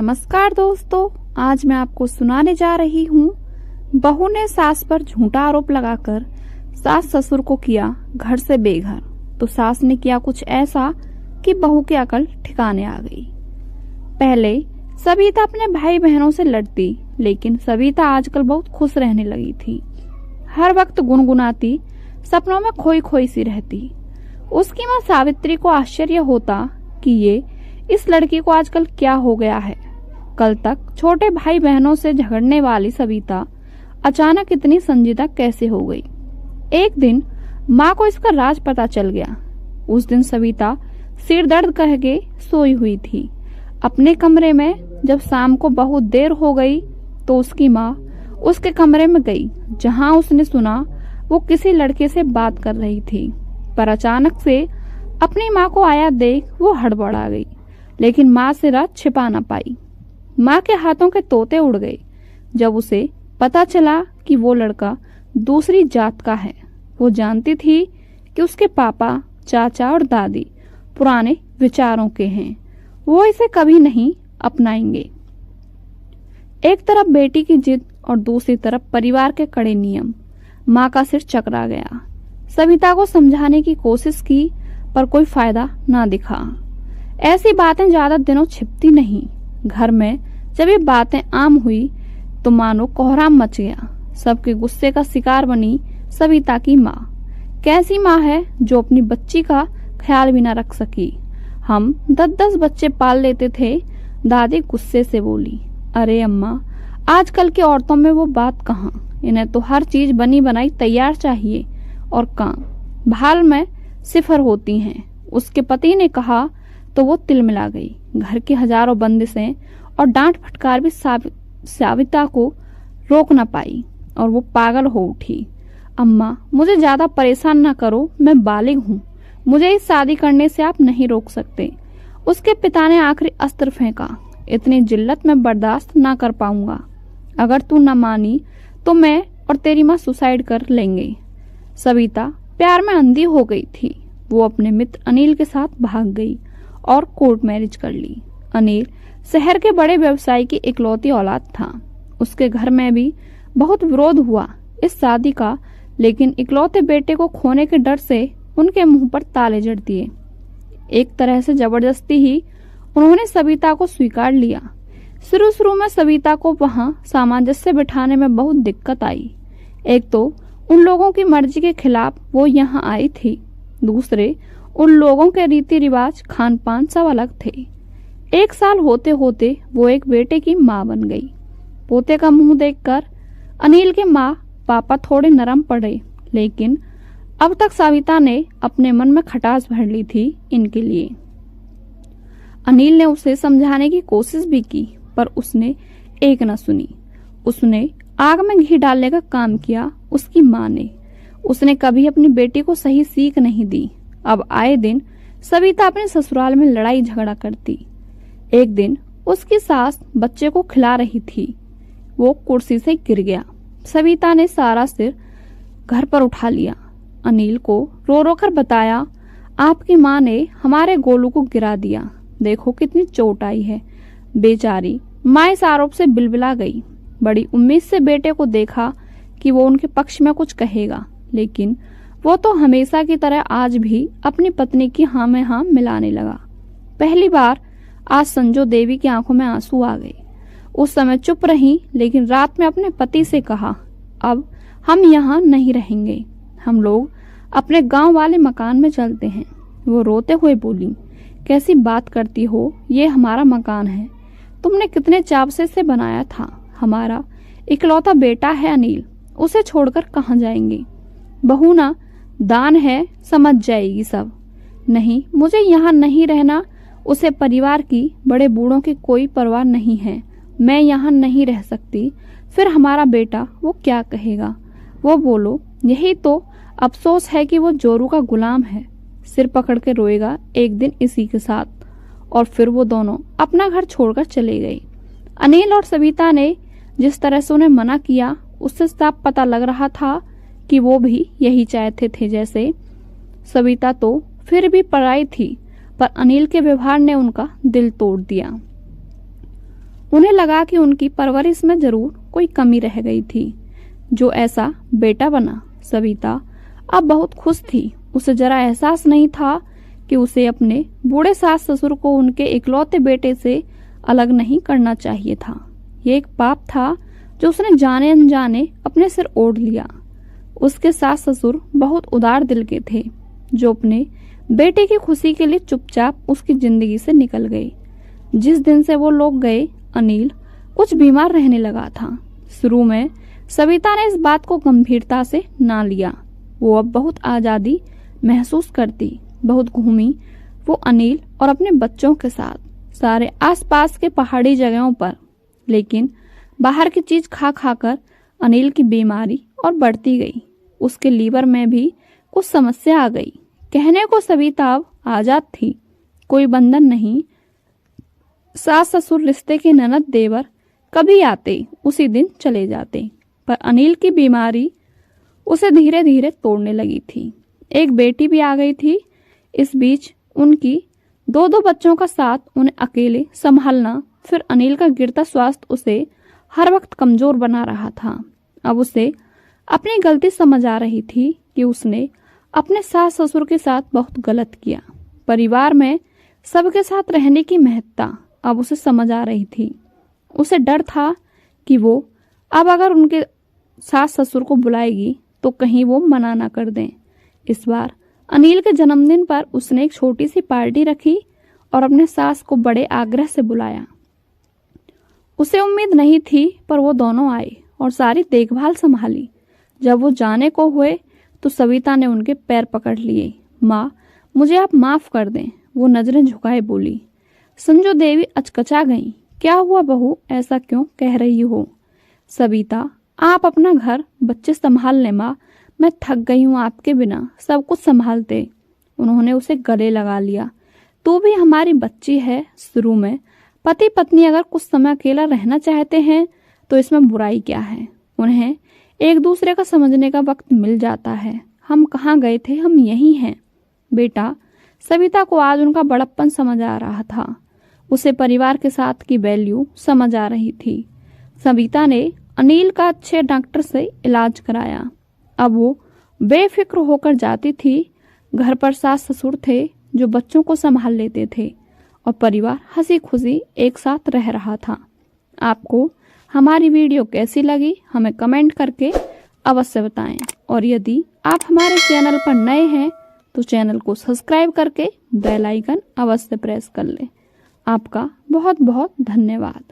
नमस्कार दोस्तों, आज मैं आपको सुनाने जा रही हूँ। बहू ने सास पर झूठा आरोप लगाकर सास ससुर को किया घर से बेघर, तो सास ने किया कुछ ऐसा कि बहू की अकल ठिकाने आ गई। पहले सविता अपने भाई बहनों से लड़ती, लेकिन सविता आजकल बहुत खुश रहने लगी थी। हर वक्त गुनगुनाती, सपनों में खोई खोई सी रहती। उसकी माँ सावित्री को आश्चर्य होता कि ये इस लड़की को आजकल क्या हो गया है। कल तक छोटे भाई बहनों से झगड़ने वाली सविता अचानक इतनी संजीदा कैसे हो गई। एक दिन माँ को इसका राज पता चल गया। उस दिन सविता सिर दर्द कह के सोई हुई थी अपने कमरे में। जब शाम को बहुत देर हो गई तो उसकी माँ उसके कमरे में गई, जहाँ उसने सुना वो किसी लड़के से बात कर रही थी। पर अचानक से अपनी माँ को आया देख वो हड़बड़ा गई, लेकिन माँ से राज छिपा न पाई। माँ के हाथों के तोते उड़ गए जब उसे पता चला कि वो लड़का दूसरी जात का है। वो जानती थी कि उसके पापा, चाचा और दादी पुराने विचारों के हैं, वो इसे कभी नहीं अपनाएंगे। एक तरफ बेटी की जिद और दूसरी तरफ परिवार के कड़े नियम। माँ का सिर चकरा गया। सविता को समझाने की कोशिश की, पर कोई फायदा ना दिखा। ऐसी बातें ज्यादा दिनों छिपती नहीं। घर में जब ये बातें आम हुई तो मानो कोहराम मच गया। सबके गुस्से का शिकार बनी सविता की माँ। कैसी माँ है जो अपनी बच्ची का ख्याल भी न रख सकी। हम 10-10 बच्चे पाल लेते थे, दादी गुस्से से बोली। अरे अम्मा, आजकल की औरतों में वो बात कहाँ। इन्हें तो हर चीज बनी बनाई तैयार चाहिए और काम भाल में सिफर होती हैं। उसके पति ने कहा तो वो तिलमिला गई। घर की हजारों बंदिशें और डांट फटकार भी सविता को रोक न पाई और वो पागल हो उठी। अम्मा, मुझे ज्यादा परेशान न करो, मैं बालिग हूँ, मुझे इस शादी करने से आप नहीं रोक सकते। उसके पिता ने आखिरी अस्त्र फेंका। इतनी जिल्लत में बर्दाश्त ना कर पाऊंगा। अगर तू न मानी तो मैं और तेरी माँ सुसाइड कर लेंगे। सविता प्यार में अंधी हो गई थी। वो अपने मित्र अनिल के साथ भाग गई और कोर्ट मैरिज कर ली। अनिल शहर के बड़े व्यवसायी की इकलौती औलाद था। उसके घर में भी बहुत विरोध हुआ इस शादी का, लेकिन इकलौते बेटे को खोने के डर से उनके मुंह पर ताले जड़ दिए। एक तरह से जबरदस्ती ही उन्होंने सविता को स्वीकार लिया। शुरू शुरू में सविता को वहां सामंजस्य बिठाने में बहुत दिक्कत आई। एक तो उन लोगों की मर्जी के खिलाफ वो यहाँ आई थी, दूसरे उन लोगों के रीति रिवाज खान पान सब अलग थे। 1 साल होते होते वो एक बेटे की माँ बन गई। पोते का मुंह देखकर अनिल के माँ पापा थोड़े नरम पड़े, लेकिन अब तक सविता ने अपने मन में खटास भर ली थी इनके लिए। अनिल ने उसे समझाने की कोशिश भी की, पर उसने एक न सुनी। उसने आग में घी डालने का काम किया उसकी माँ ने। उसने कभी अपनी बेटी को सही सीख नहीं दी। अब आए दिन सविता अपने ससुराल में लड़ाई झगड़ा करती। एक दिन उसकी सास बच्चे को खिला रही थी, वो कुर्सी से गिर गया। सविता ने सारा सिर घर पर उठा लिया। अनिल को रो रो कर बताया, आपकी माँ ने हमारे गोलू को गिरा दिया, देखो कितनी चोट आई है। बेचारी माँ इस आरोप से बिलबिला गई। बड़ी उम्मीद से बेटे को देखा कि वो उनके पक्ष में कुछ कहेगा, लेकिन वो तो हमेशा की तरह आज भी अपनी पत्नी की हाँ में हाँ मिलाने लगा। पहली बार आज संजो देवी की आंखों में आंसू आ गए। उस समय चुप रही, लेकिन रात में अपने पति से कहा, अब हम यहाँ नहीं रहेंगे, हम लोग अपने गांव वाले मकान में चलते हैं। वो रोते हुए बोली, कैसी बात करती हो, ये हमारा मकान है, तुमने कितने चाव से बनाया था। हमारा इकलौता बेटा है अनिल, उसे छोड़कर कहाँ जाएंगे। बहू ना दान है, समझ जाएगी सब। नहीं, मुझे यहाँ नहीं रहना। उसे परिवार की, बड़े बूढ़ों की कोई परवाह नहीं है। मैं यहाँ नहीं रह सकती, फिर हमारा बेटा वो क्या कहेगा। वो बोलो, यही तो अफसोस है कि वो जोरू का गुलाम है। सिर पकड़ के रोएगा एक दिन इसी के साथ। और फिर वो दोनों अपना घर छोड़कर चले गए। अनिल और सविता ने जिस तरह से उन्हें मना किया, उससे साफ पता लग रहा था कि वो भी यही चाहते थे जैसे। सविता तो फिर भी पराई थी, पर अनिल के व्यवहार ने उनका दिल तोड़ दिया। उन्हें लगा कि उनकी परवरिश में जरूर कोई कमी रह गई थी। जो ऐसा बेटा बना। सविता अब बहुत खुश थी। उसे जरा एहसास नहीं था कि उसे अपने बूढ़े सास ससुर को उनके इकलौते बेटे से अलग नहीं करना चाहिए था। ये एक पाप था जो उसने जाने अनजाने अपने सिर ओढ़ लिया। उसके सास ससुर बहुत उदार दिल के थे, जो अपने बेटे की खुशी के लिए चुपचाप उसकी जिंदगी से निकल गए। जिस दिन से वो लोग गए, अनिल कुछ बीमार रहने लगा था। शुरू में सविता ने इस बात को गंभीरता से ना लिया। वो अब बहुत आजादी महसूस करती। बहुत घूमी वो अनिल और अपने बच्चों के साथ सारे आसपास के पहाड़ी जगहों पर। लेकिन बाहर की चीज खा खाकर अनिल की बीमारी और बढ़ती गई। उसके लीवर में भी कुछ समस्या आ गई। कहने को सविता अब आजाद थी, कोई बंधन नहीं। सास ससुर, रिश्ते के ननद देवर कभी आते उसी दिन चले जाते, पर अनिल की बीमारी उसे धीरे धीरे तोड़ने लगी थी। एक बेटी भी आ गई थी। इस बीच उनकी दो बच्चों का साथ उन्हें अकेले संभालना, फिर अनिल का गिरता स्वास्थ्य उसे हर वक्त कमजोर बना रहा था। अब उसे अपनी गलती समझ आ रही थी कि उसने अपने सास ससुर के साथ बहुत गलत किया। परिवार में सबके साथ रहने की महत्ता अब उसे समझ आ रही थी। उसे डर था कि वो अब अगर उनके सास ससुर को बुलाएगी तो कहीं वो मना ना कर दें। इस बार अनिल के जन्मदिन पर उसने एक छोटी सी पार्टी रखी और अपने सास को बड़े आग्रह से बुलाया। उसे उम्मीद नहीं थी, पर वो दोनों आए और सारी देखभाल संभाली। जब वो जाने को हुए तो सविता ने उनके पैर पकड़ लिए। माँ, मुझे आप माफ कर दें, वो नजरें झुकाए बोली। संजू देवी अचकचा गईं। क्या हुआ बहू, ऐसा क्यों कह रही हो? सविता, आप अपना घर बच्चे संभाल लें माँ, मैं थक गई हूँ आपके बिना सब कुछ संभालते। उन्होंने उसे गले लगा लिया। तू भी हमारी बच्ची है। शुरू में पति पत्नी अगर कुछ समय अकेला रहना चाहते हैं तो इसमें बुराई क्या है? उन्हें एक दूसरे का समझने का वक्त मिल जाता है। हम कहाँ गए थे, हम यही हैं। बेटा, सविता को आज उनका बड़प्पन समझ आ रहा था। उसे परिवार के साथ की वैल्यू समझ आ रही थी। सविता ने अनिल का अच्छे डॉक्टर से इलाज कराया। अब वो बेफिक्र होकर जाती थी। घर पर सास ससुर थे जो बच्चों को संभाल लेते थे और परिवार हंसी खुशी एक साथ रह रहा था। आपको हमारी वीडियो कैसी लगी हमें कमेंट करके अवश्य बताएं, और यदि आप हमारे चैनल पर नए हैं तो चैनल को सब्सक्राइब करके बेल आइकन अवश्य प्रेस कर लें। आपका बहुत बहुत धन्यवाद।